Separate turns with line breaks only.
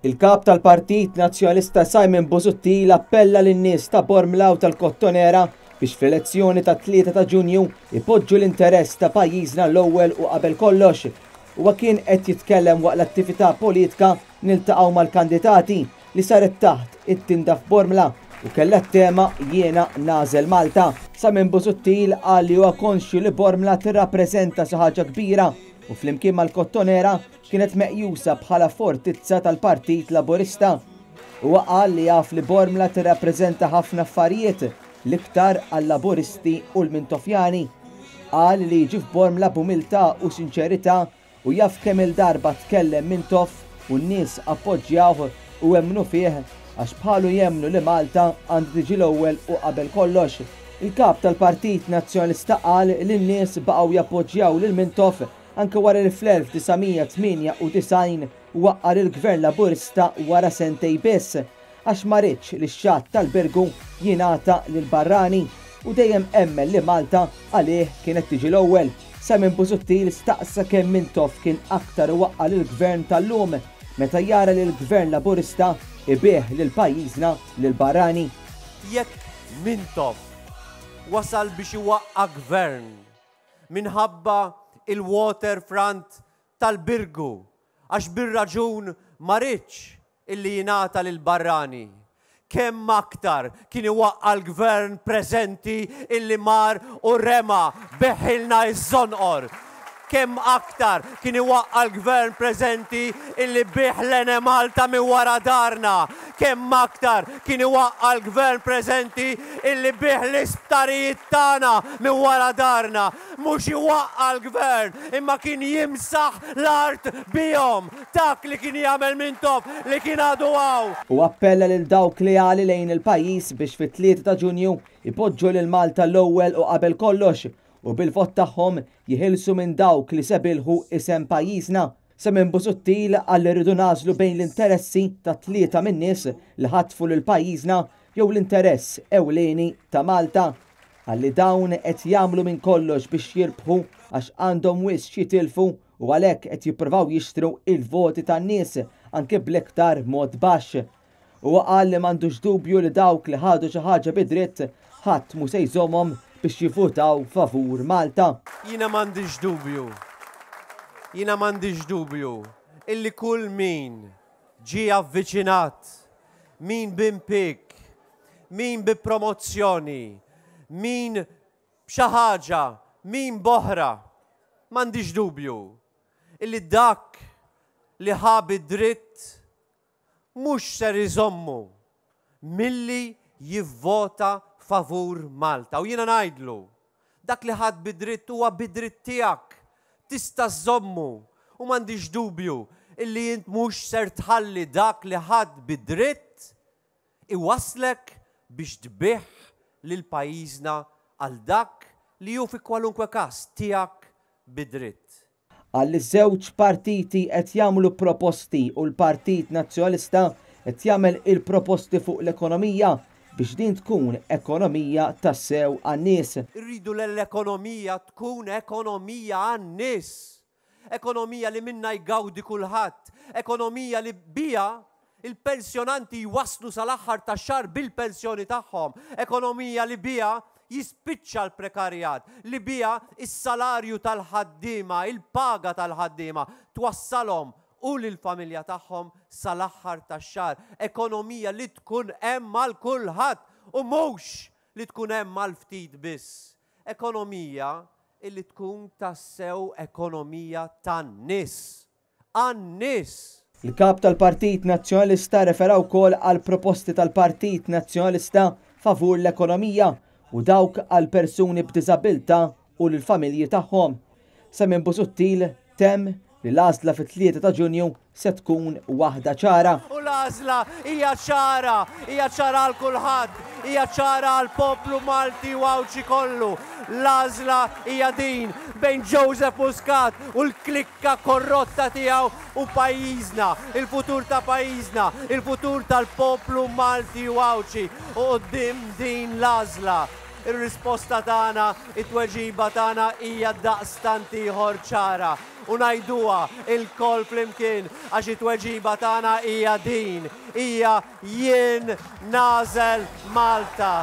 Il-kap tal-Partit Nazzjonalista Simon Busuttil appella lin-nies ta' Bormla u tal-Kottonera biex fl-elezzjoni ta' 3 ta' Ġunju ipoġġu l-interess ta' pajjiżna l-ewwel u qabel kollox. Huwa kien qed jitkellem waqt l-attività politika niltaqgħu mal-kandidati li saret taħt it-tinda f'Bormla u kellha t-tema Jiena Nażel Malta. Simon Busuttil qal li huwa konxju li Bormla tirrappreżenta xi ħaġa kbira u flimkien mal-Kottonera kienet meqjusa bħala fortizza tal-Partit Laburista. Huwa qal li jaf li Bormla tirrappreżenta ħafna affarijiet l-iktar għall-Laburisti u l-Mintofjani. Qal li jiġi f'Bormla b'umiltà u sinċerità u jaf kemm il-darba tkellem Mintoff u n-nies appoġġjawh u jemmnu fih għax bħalu jemmnu li Malta għandu tiġi l-ewwel u qabel kollox. Il-kap tal-Partit Nazzjonalista qal li n-nies baqgħu jappoġġjaw lil Mintoff anke wara li fl-1998 waqqar il-Gvern Laburista wara sentej biss għax ma ridx li x-xatt tal-Birgu jingħata lil Barrani u dejjem emmel li Malta għalih kienet tiġi l-ewwel. Simon Busuttil staqsa kemm Mintoff kien aktar waqqar il-Gvern tal-lum meta jara li l-Gvern Laburista ibih lil pajjiżna lil Barrani.
Jekk Mintoff wasal biex iwaqqa' gvern minħabba il-waterfront tal-Birgu għax bir-raġun ma ridx illi jingħata lil Barrani. Kemm aktar kien iwaqqa' l-gvern preżenti illi mar u rema beħilna iż-żonqor. Kemm aktar kien iwaqqa' l-gvern preżenti illi biħlena Malta minn wara darna. Kemm aktar kien iwaqqa' l-gvern preżenti illi biħ l-isptarijiet tagħna minn wara darna. Mhux iwaqqa' l-gvern imma kien jimsaħ l-art bihom dak li kien jagħmel Mintoff li kien għadu hawn.
U appella lil dawk li għali lejn il-pajjiż biex fit-3 ta' Ġunju ipoġġu lil Malta l-ewwel u qabel kollox u bil-vot tagħhom jihilsu minn dawk li sebilħu isem pajjiżna. Simon Busuttil qal li rridu nażlu bejn l-interessi ta' 3 min-nies li ħatfu lil pajjiżna jew l-interess ewlieni ta' Malta. Qal li dawn qed jagħmlu minn kollox biex jirbħu għax għandhom wisq jitilfu u għalhekk qed jippruvaw jixtru il-voti tan-nies anke bl-iktar mod baxx. Huwa qal li m'għandux dubju li dawk li ħadu xi ħaġa bidritt ħadd mhu se jżommhom biex jivvotaw favur Malta.
Jiena m'għandix dubju illi kull min ġie avviċinat, min b'impik, min bi promozzjoni, min b'xi ħaġa, min boħra, m'għandix dubju illi dak li ħabi dritt mhux ser iżommu milli jivvota favur Malta. U jiena ngħidlu, dak li ħadd bidritt huwa bidritt tiegħek, tista' żommu u m'għandix dubju illi int mhux ser tħalli dak li ħadd bidritt iwaslek biex tbih lil pajjiżna għal dak li hu fi kwalunkwe każ tiegħek bidritt.
Għalli żewġ partiti qed jagħmlu proposti u l-Partit Nazzjonalista qed jagħmel il-proposti fuq l-ekonomija biex din tkun ekonomija tassew għan-nies.
Irridu l-ekonomija tkun ekonomija għan-nies. Ekonomija li minna jgawdi kulħadd. Ekonomija li bija il-pensjonanti jwaslu sal-aħħar tax-xahar bil-pensjoni tagħhom. Ekonomija li bija jispiċċa l-prekarjat, li bija is-salarju tal-ħaddiema, il-paga tal-ħaddiema twassalhom u lill-familja tagħhom sal-aħħar tax-xahar. Ekonomija li tkun hemm għal kulħadd u mhux li tkun hemm għal ftit biss. Ekonomija li tkun tassew ekonomija tan-nies. Għan-nies.
Il-kap tal-Partit Nazzjonalista refera wkoll għal proposti tal-Partit Nazzjonalista favur l-ekonomija u dawk għal persuni b'diżabilità u lill-familji tagħhom. Simon Busuttil temm li l-għażla fit-3 ta' Ġunju se tkun waħda ċara.
U l-għażla hija ċara għal kulħadd, hija ċara għal poplu Malti u Awċi kollu. L-għażla hija din bejn Joseph Muscat u l-klikka korrotta tiegħu u pajjiżna, il-futur ta' pajjiżna, il-futur tal-poplu Malti u Awċi. U qudiem din l-għażla ir-risposta tagħna, it-tweġiba tagħna hija daqstant ieħor ċara. u ngħiduha il-kol flimkien għax it-tweġiba tagħna hija din, hija jien nażel Malta.